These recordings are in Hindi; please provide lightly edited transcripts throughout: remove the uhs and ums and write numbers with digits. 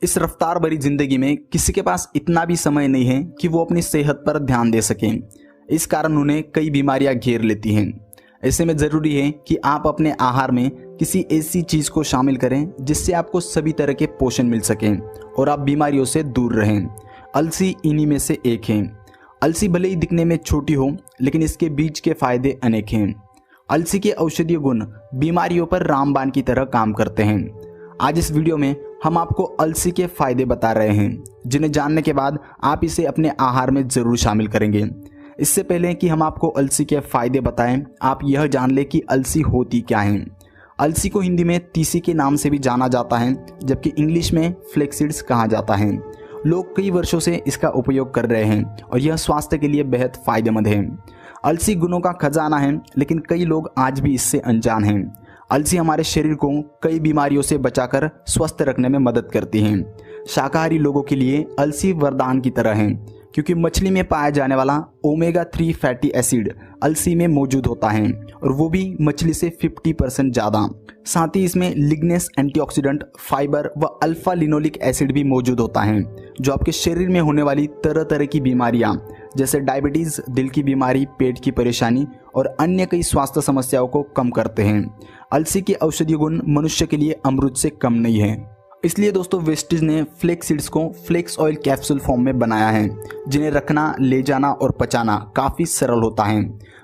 इस रफ्तार भरी जिंदगी में किसी के पास इतना भी समय नहीं है कि वो अपनी सेहत पर ध्यान दे सकें। इस कारण उन्हें कई बीमारियां घेर लेती हैं। ऐसे में ज़रूरी है कि आप अपने आहार में किसी ऐसी चीज़ को शामिल करें जिससे आपको सभी तरह के पोषण मिल सकें और आप बीमारियों से दूर रहें। अलसी इन्हीं में से एक है। अलसी भले ही दिखने में छोटी हो, लेकिन इसके बीज के फायदे अनेक हैं। अलसी के औषधीय गुण बीमारियों पर रामबाण की तरह काम करते हैं। आज इस वीडियो में हम आपको अलसी के फायदे बता रहे हैं, जिन्हें जानने के बाद आप इसे अपने आहार में ज़रूर शामिल करेंगे। इससे पहले कि हम आपको अलसी के फायदे बताएं, आप यह जान लें कि अलसी होती क्या है। अलसी को हिंदी में तीसी के नाम से भी जाना जाता है, जबकि इंग्लिश में फ्लेक्स सीड्स कहा जाता है। लोग कई वर्षों से इसका उपयोग कर रहे हैं और यह स्वास्थ्य के लिए बेहद फायदेमंद है। अलसी गुणों का खजाना है, लेकिन कई लोग आज भी इससे अनजान हैं। अलसी हमारे शरीर को कई बीमारियों से बचाकर स्वस्थ रखने में मदद करती है। शाकाहारी लोगों के लिए अलसी वरदान की तरह है, क्योंकि मछली में पाया जाने वाला ओमेगा 3 फैटी एसिड अलसी में मौजूद होता है, और वो भी मछली से 50% ज़्यादा। साथ ही इसमें लिग्नेस, एंटीऑक्सीडेंट, फाइबर व अल्फा लिनोलिक एसिड भी मौजूद होता है, जो आपके शरीर में होने वाली तरह तरह की बीमारियां जैसे डायबिटीज़, दिल की बीमारी, पेट की परेशानी और अन्य कई स्वास्थ्य समस्याओं को कम करते हैं। अलसी के औषधीय गुण मनुष्य के लिए अमृत से कम नहीं है। इसलिए दोस्तों, वेस्टीज ने फ्लेक्स सीड्स को फ्लेक्स ऑयल कैप्सूल फॉर्म में बनाया है, जिन्हें रखना, ले जाना और पचाना काफ़ी सरल होता है।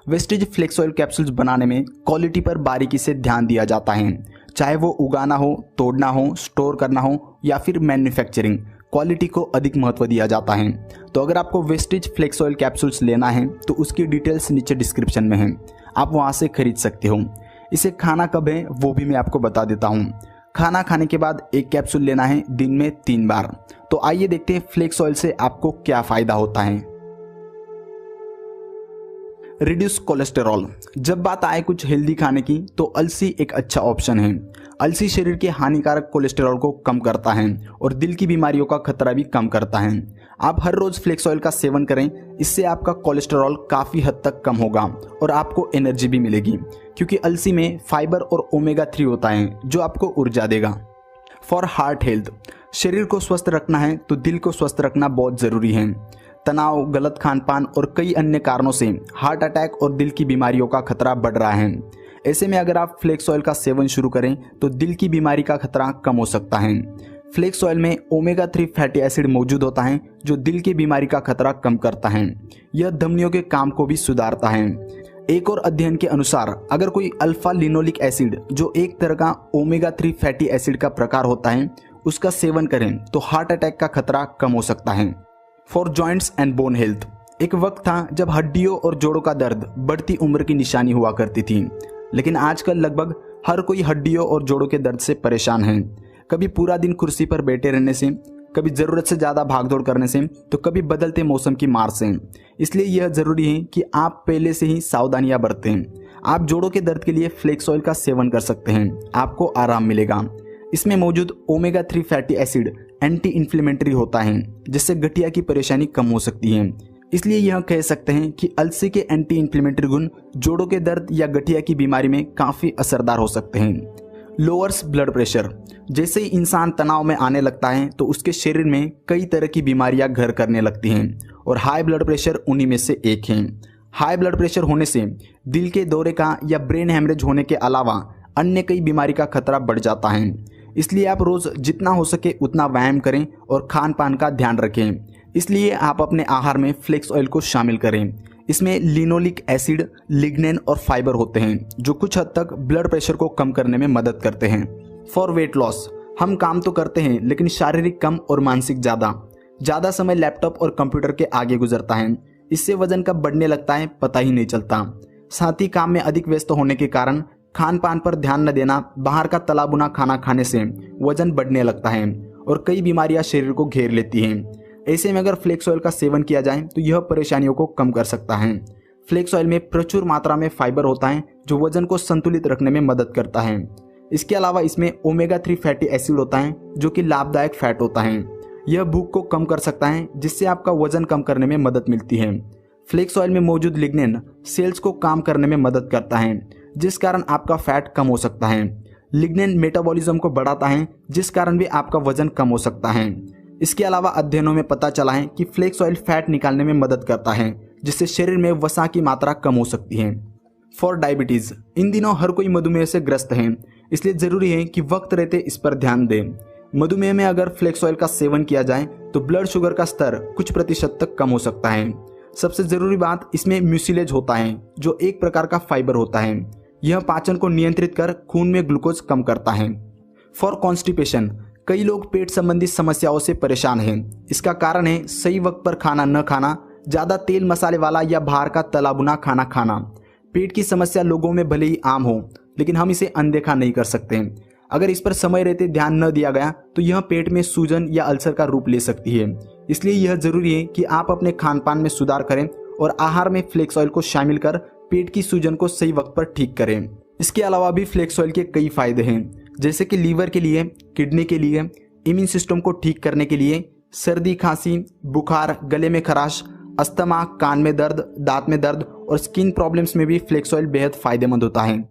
वेस्टीज फ्लेक्स ऑयल कैप्सूल्स बनाने में क्वालिटी पर बारीकी से ध्यान दिया जाता है। चाहे वो उगाना हो, तोड़ना हो, स्टोर करना हो या फिर मैन्युफैक्चरिंग, क्वालिटी को अधिक महत्व दिया जाता है। तो अगर आपको वेस्टीज फ्लेक्स ऑयल कैप्सूल्स लेना है तो उसकी डिटेल्स नीचे डिस्क्रिप्शन में है, आप वहाँ से खरीद सकते हो। इसे खाना कब है वो भी मैं आपको बता देता हूँ। खाना खाने के बाद एक कैप्सूल लेना है दिन में 3 बार। तो आइए देखते हैं फ्लेक्स ऑयल से आपको क्या फ़ायदा होता है। Reduce cholesterol. जब बात आए कुछ हेल्दी खाने की, तो अलसी एक अच्छा ऑप्शन है। अलसी शरीर के हानिकारक कोलेस्टेरॉल को कम करता है और दिल की बीमारियों का खतरा भी कम करता है। आप हर रोज़ फ्लेक्स ऑयल का सेवन करें, इससे आपका कोलेस्टेरॉल काफ़ी हद तक कम होगा और आपको एनर्जी भी मिलेगी, क्योंकि अलसी में फाइबर और ओमेगा 3 होता है, जो आपको ऊर्जा देगा। For heart health. शरीर को स्वस्थ रखना है तो दिल को स्वस्थ रखना बहुत ज़रूरी है। तनाव, गलत खान पान और कई अन्य कारणों से हार्ट अटैक और दिल की बीमारियों का खतरा बढ़ रहा है। ऐसे में अगर आप फ्लेक्स ऑयल का सेवन शुरू करें तो दिल की बीमारी का खतरा कम हो सकता है। फ्लेक्स ऑयल में ओमेगा 3 फैटी एसिड मौजूद होता है, जो दिल की बीमारी का खतरा कम करता है। यह धमनियों के काम को भी सुधारता है। एक और अध्ययन के अनुसार अगर कोई अल्फा लिनोलिक एसिड, जो एक तरह का ओमेगा 3 फैटी एसिड का प्रकार होता है, उसका सेवन करें तो हार्ट अटैक का खतरा कम हो सकता है। For joints and bone health. एक वक्त था जब हड्डियों और जोड़ों का दर्द बढ़ती उम्र की निशानी हुआ करती थी, लेकिन आजकल लगभग हर कोई हड्डियों और जोड़ों के दर्द से परेशान है। कभी पूरा दिन कुर्सी पर बैठे रहने से, कभी ज़रूरत से ज़्यादा भागदौड़ करने से, तो कभी बदलते मौसम की मार से। इसलिए यह ज़रूरी है कि आप पहले से ही सावधानियां बरतें। आप जोड़ों के दर्द के लिए फ्लेक्स ऑयल का सेवन कर सकते हैं, आपको आराम मिलेगा। इसमें मौजूद omega 3 fatty acid anti inflammatory होता है, जिससे गठिया की परेशानी कम हो सकती है। इसलिए यह कह सकते हैं कि अलसी के एंटी इन्फ्लेमेटरी गुण जोड़ों के दर्द या गठिया की बीमारी में काफ़ी असरदार हो सकते हैं। Lowers blood pressure. जैसे ही इंसान तनाव में आने लगता है तो उसके शरीर में कई तरह की बीमारियां घर करने लगती हैं, और हाई ब्लड प्रेशर उन्हीं में से एक है। हाई ब्लड प्रेशर होने से दिल के दौरे का या ब्रेन हेमरेज होने के अलावा अन्य कई बीमारी का खतरा बढ़ जाता है। इसलिए आप रोज़ जितना हो सके उतना व्यायाम करें और खान पान का ध्यान रखें। इसलिए आप अपने आहार में फ्लेक्स ऑयल को शामिल करें। इसमें लिनोलिक एसिड, लिग्नेन और फाइबर होते हैं, जो कुछ हद तक ब्लड प्रेशर को कम करने में मदद करते हैं। For weight loss. हम काम तो करते हैं, लेकिन शारीरिक कम और मानसिक ज़्यादा समय लैपटॉप और कंप्यूटर के आगे गुजरता है। इससे वजन कब बढ़ने लगता है पता ही नहीं चलता। साथ ही काम में अधिक व्यस्त होने के कारण खान पान पर ध्यान न देना, बाहर का तला भुना खाना खाने से वजन बढ़ने लगता है और कई बीमारियां शरीर को घेर लेती हैं। ऐसे में अगर फ्लेक्स ऑयल का सेवन किया जाए तो यह परेशानियों को कम कर सकता है। फ्लेक्स ऑयल में प्रचुर मात्रा में फाइबर होता है, जो वजन को संतुलित रखने में मदद करता है। इसके अलावा इसमें ओमेगा 3 फैटी एसिड होता है, जो कि लाभदायक फैट होता है। यह भूख को कम कर सकता है, जिससे आपका वजन कम करने में मदद मिलती है। फ्लेक्स ऑयल में मौजूद लिग्नेन सेल्स को काम करने में मदद करता है, जिस कारण आपका फैट कम हो सकता है। लिग्नेन मेटाबॉलिज्म को बढ़ाता है, जिस कारण भी आपका वजन कम हो सकता है। इसके अलावा अध्ययनों में पता चला है कि फ्लेक्स ऑयल फैट निकालने में मदद करता है, जिससे शरीर में वसा की मात्रा कम हो सकती है। फॉर डायबिटीज, इन दिनों हर कोई मधुमेह से ग्रस्त है, इसलिए जरूरी है कि वक्त रहते इस पर ध्यान दें। मधुमेह में अगर फ्लेक्स ऑयल का सेवन किया जाए तो ब्लड शुगर का स्तर कुछ प्रतिशत तक कम हो सकता है। सबसे जरूरी बात, इसमें म्यूसिलेज होता है, जो एक प्रकार का फाइबर होता है। यह पाचन को नियंत्रित कर खून में ग्लूकोज कम करता है। फॉर कॉन्स्टिपेशन, कई लोग पेट संबंधी समस्याओं से परेशान हैं। इसका कारण है सही वक्त पर खाना न खाना, ज़्यादा तेल मसाले वाला या बाहर का तला भुना खाना खाना। पेट की समस्या लोगों में भले ही आम हो, लेकिन हम इसे अनदेखा नहीं कर सकते। अगर इस पर समय रहते ध्यान न दिया गया तो यह पेट में सूजन या अल्सर का रूप ले सकती है। इसलिए यह जरूरी है कि आप अपने खान पान में सुधार करें और आहार में फ्लेक्स ऑयल को शामिल कर पेट की सूजन को सही वक्त पर ठीक करें। इसके अलावा भी फ्लेक्स ऑयल के कई फायदे हैं, जैसे कि लीवर के लिए, किडनी के लिए, इम्यून सिस्टम को ठीक करने के लिए, सर्दी, खांसी, बुखार, गले में खराश, अस्थमा, कान में दर्द, दांत में दर्द और स्किन प्रॉब्लम्स में भी फ्लेक्स ऑयल बेहद फायदेमंद होता है।